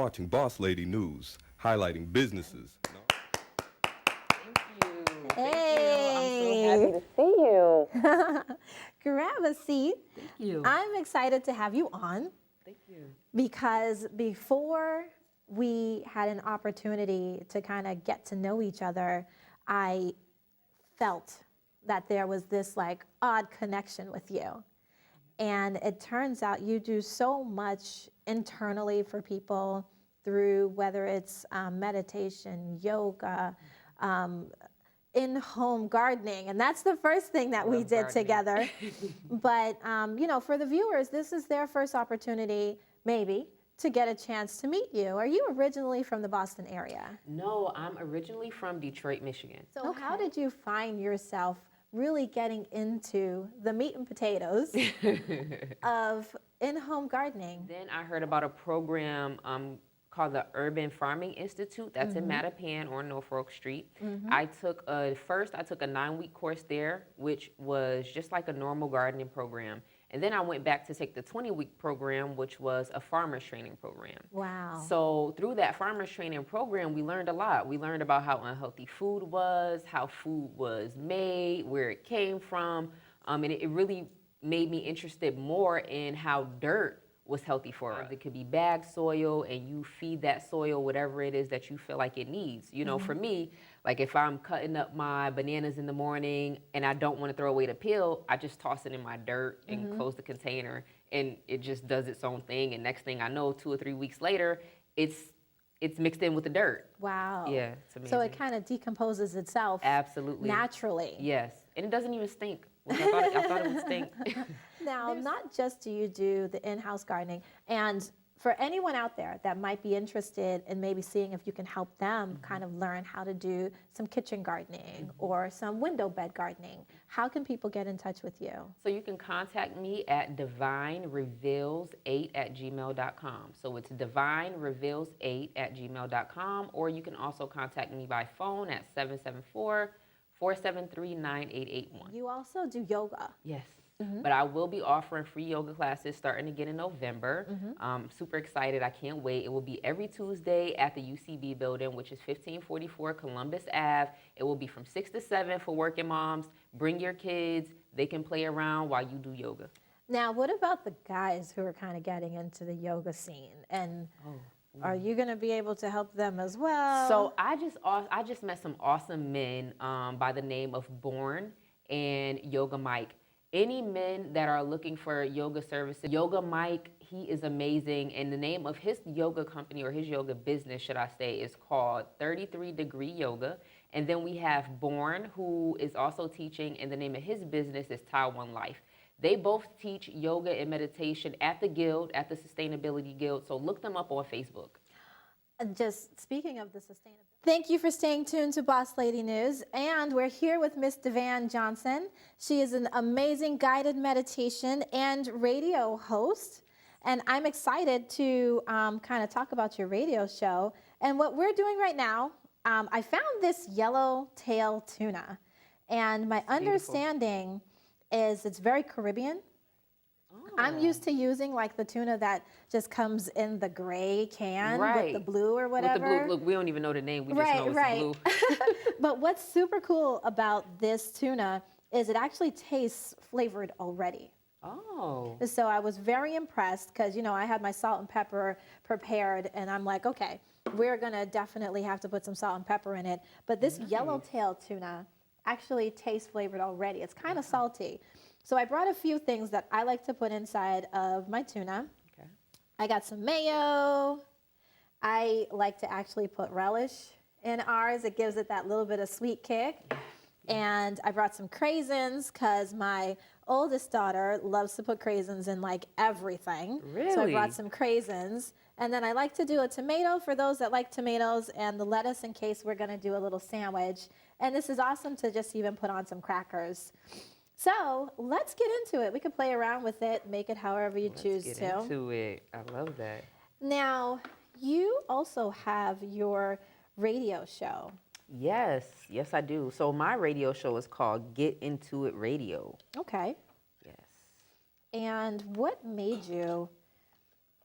watching Boss Lady News, highlighting businesses. Hey. I'm so happy to see you. Grab a seat. Thank you. I'm excited to have you on. Thank you. Because before we had an opportunity to kind of get to know each other, I felt that there was this like odd connection with you. And it turns out you do so much internally for people through whether it's meditation, yoga, in-home gardening, and that's the first thing that we did together. But you know, for the viewers, this is their first opportunity, maybe, to get a chance to meet you. Are you originally from the Boston area? No, I'm originally from Detroit, Michigan. So how did you find yourself really getting into the meat and potatoes of in-home gardening? Then I heard about a program called the Urban Farming Institute. That's in Mattapan on Norfolk Street. I took a 9-week course there, which was just like a normal gardening program. And then I went back to take the 20-week program, which was a farmer's training program. Wow. So through that farmer's training program, we learned a lot. We learned about how unhealthy food was, how food was made, where it came from. And it really made me interested more in how dirt was healthy for us. It could be bag soil, and you feed that soil whatever it is that you feel like it needs. You know, for me, like if I'm cutting up my bananas in the morning and I don't want to throw away the peel, I just toss it in my dirt and close the container, and it just does its own thing. And next thing I know, 2 or 3 weeks later, it's mixed in with the dirt. Wow. Yeah, it's amazing. So it kind of decomposes itself Absolutely. naturally. Yes, and it doesn't even stink. Which I thought it would stink. Now, not just do you do the in-house gardening, and for anyone out there that might be interested in maybe seeing if you can help them kind of learn how to do some kitchen gardening or some window bed gardening, how can people get in touch with you? So you can contact me at divinereveals8@gmail.com. So it's divinereveals8@gmail.com, or you can also contact me by phone at 774-473-9881. You also do yoga. Yes. But I will be offering free yoga classes starting again in November. Super excited. I can't wait. It will be every Tuesday at the UCB building, which is 1544 Columbus Ave. It will be from 6 to 7 for working moms. Bring your kids. They can play around while you do yoga. Now, what about the guys who are kind of getting into the yoga scene? And are you going to be able to help them as well? So I just met some awesome men by the name of Born and Yoga Mike. Any men that are looking for yoga services, Yoga Mike, he is amazing. And the name of his yoga company, or his yoga business, should I say, is called 33 Degree Yoga. And then we have Born, who is also teaching, and the name of his business is Taiwan Life. They both teach yoga and meditation at the Guild, at the Sustainability Guild. So look them up on Facebook. Just speaking of the sustainability. Thank you for staying tuned to Boss Lady News. And we're here with Miss DaVan Johnson. She is an amazing guided meditation and radio host. And I'm excited to kind of talk about your radio show. And what we're doing right now, I found this yellowtail tuna. And my understanding is it's very Caribbean. I'm used to using like the tuna that just comes in the gray can with the blue or whatever. With the blue, look, we don't even know the name. We just know it's blue. But what's super cool about this tuna is it actually tastes flavored already. Oh. So I was very impressed because, you know, I had my salt and pepper prepared and I'm like, okay, we're going to definitely have to put some salt and pepper in it. But this yellowtail tuna actually tastes flavored already. It's kind of salty. So I brought a few things that I like to put inside of my tuna. Okay. I got some mayo. I like to actually put relish in ours. It gives it that little bit of sweet kick. And I brought some craisins because my oldest daughter loves to put craisins in like everything. Really? So I brought some craisins. And then I like to do a tomato for those that like tomatoes, and the lettuce in case we're going to do a little sandwich. And this is awesome to just even put on some crackers. So let's get into it. We can play around with it, make it however you choose to. Let's get into it. I love that. Now, you also have your radio show. Yes, yes I do. So my radio show is called Get Into It Radio. Okay. Yes. And what made you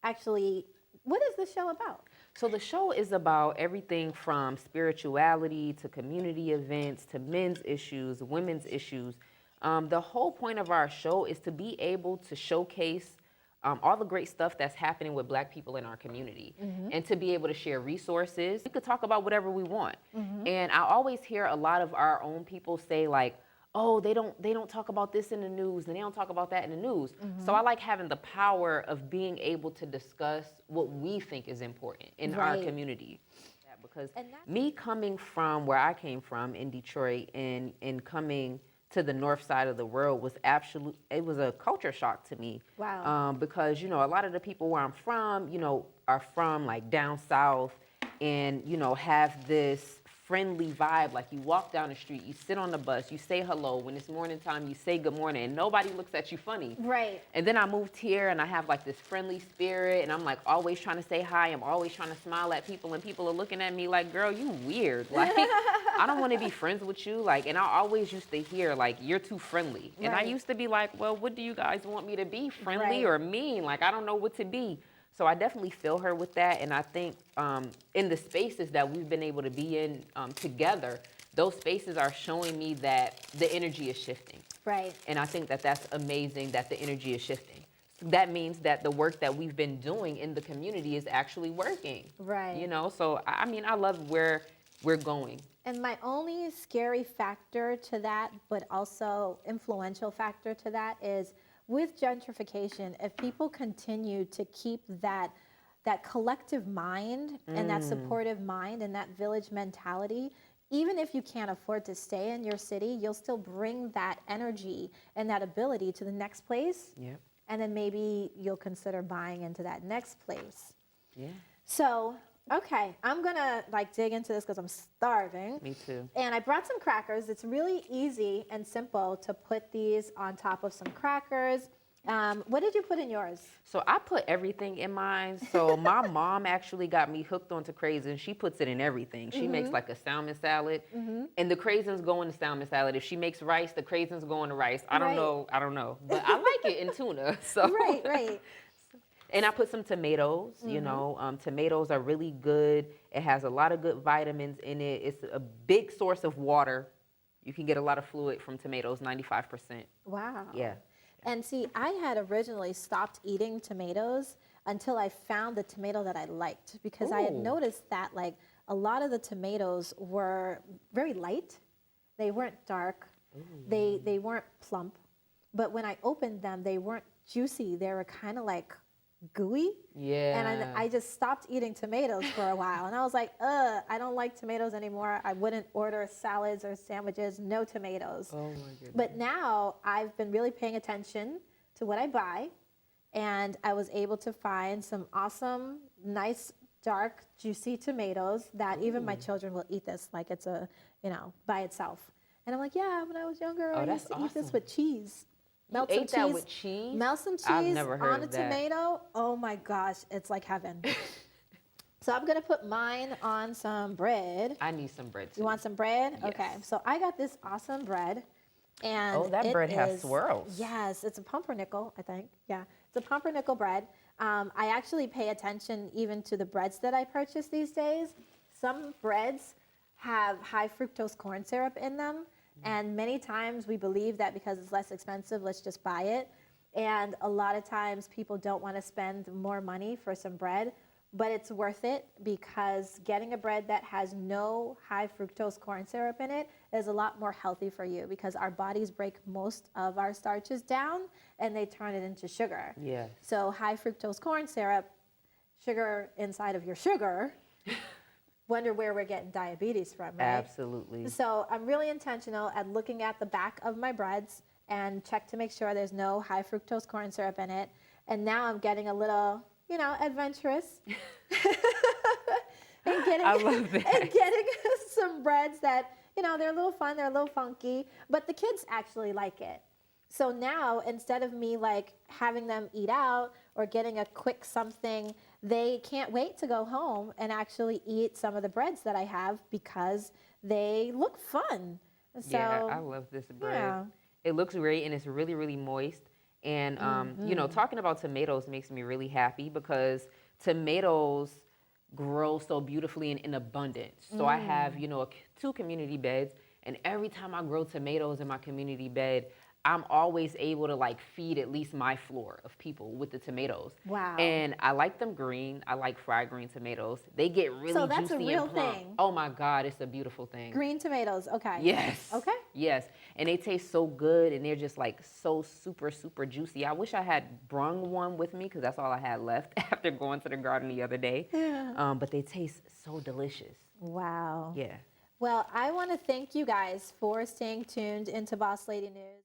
actually, what is the show about? So the show is about everything from spirituality to community events to men's issues, women's issues. The whole point of our show is to be able to showcase all the great stuff that's happening with Black people in our community, and to be able to share resources. We could talk about whatever we want. And I always hear a lot of our own people say like, oh, they don't talk about this in the news and they don't talk about that in the news. So I like having the power of being able to discuss what we think is important in our community. Yeah, because me coming from where I came from in Detroit and coming to the north side of the world was it was a culture shock to me. Wow. Because, you know, a lot of the people where I'm from, you know, are from like down south and, you know, have this friendly vibe. Like you walk down the street, you sit on the bus, you say hello. When it's morning time, you say good morning and nobody looks at you funny. Right. And then I moved here and I have like this friendly spirit and I'm like always trying to say hi. I'm always trying to smile at people and people are looking at me like, girl, you weird. Like, I don't want to be friends with you. Like, and I always used to hear like, you're too friendly. And I used to be like, well, what do you guys want me to be? Friendly or mean? Like, I don't know what to be. So I definitely feel her with that. And I think in the spaces that we've been able to be in together, those spaces are showing me that the energy is shifting. Right. And I think that that's amazing that the energy is shifting. That means that the work that we've been doing in the community is actually working. Right. You know, so I mean, I love where we're going. And my only scary factor to that, but also influential factor to that is with gentrification, if people continue to keep that collective mind and that supportive mind and that village mentality, even if you can't afford to stay in your city, you'll still bring that energy and that ability to the next place. Yep. And then maybe you'll consider buying into that next place. Yeah. So, okay, I'm gonna like dig into this because I'm starving. Me too. And I brought some crackers. It's really easy and simple to put these on top of some crackers. What did you put in yours? So I put everything in mine. So my mom actually got me hooked onto craisins. She puts it in everything. She makes like a salmon salad, and the craisins go in the salmon salad. If she makes rice, the craisins go in the rice. I don't know, but I like it in tuna. So Right. And I put some tomatoes. You know, tomatoes are really good. It has a lot of good vitamins in it. It's a big source of water. You can get a lot of fluid from tomatoes, 95%. Wow. Yeah. And see, I had originally stopped eating tomatoes until I found the tomato that I liked, because I had Ooh. noticed that like a lot of the tomatoes were very light. They weren't dark. They weren't plump. But when I opened them, they weren't juicy. They were kind of like gooey. Yeah. And I just stopped eating tomatoes for a while. And I was like, I don't like tomatoes anymore. I wouldn't order salads or sandwiches, no tomatoes. Oh my goodness. But now I've been really paying attention to what I buy. And I was able to find some awesome, nice, dark, juicy tomatoes that even my children will eat this like it's by itself. And I'm like, yeah, when I was younger, I used to eat this with cheese. You ate that with cheese? Melt some cheese I've never heard on a of that. tomato. Oh my gosh, it's like heaven. So I'm gonna put mine on some bread. I need some bread too. You want some bread? Yes. Okay. So I got this awesome bread, and that it bread has is- swirls. Yes, it's a pumpernickel, I think. Yeah, it's a pumpernickel bread. I actually pay attention even to the breads that I purchase these days. Some breads have high fructose corn syrup in them. And many times we believe that because it's less expensive, let's just buy it. And a lot of times people don't want to spend more money for some bread, but it's worth it because getting a bread that has no high fructose corn syrup in it is a lot more healthy for you, because our bodies break most of our starches down and they turn it into sugar. Yes. So high fructose corn syrup, sugar inside of your sugar, wonder where we're getting diabetes from, right? Absolutely. So I'm really intentional at looking at the back of my breads and check to make sure there's no high fructose corn syrup in it. And now I'm getting a little, adventurous. and getting, I love that. And getting some breads that, they're a little fun, they're a little funky, but the kids actually like it. So now, instead of me like having them eat out or getting a quick something, they can't wait to go home and actually eat some of the breads that I have because they look fun. So, yeah, I love this bread. yeah. It looks great and it's really, really moist. And, talking about tomatoes makes me really happy because tomatoes grow so beautifully and in abundance. So I have, you know, 2 community beds, and every time I grow tomatoes in my community bed, I'm always able to like feed at least my floor of people with the tomatoes. Wow. And I like them green. I like fried green tomatoes. They get really So that's a juicy real and plump. thing. Oh my God, it's a beautiful thing. Green tomatoes, okay. Yes. Okay. Yes. And they taste so good, and they're just like so super, super juicy. I wish I had brung one with me because that's all I had left after going to the garden the other day. But they taste so delicious. Wow. Yeah. Well, I want to thank you guys for staying tuned into Boss Lady News.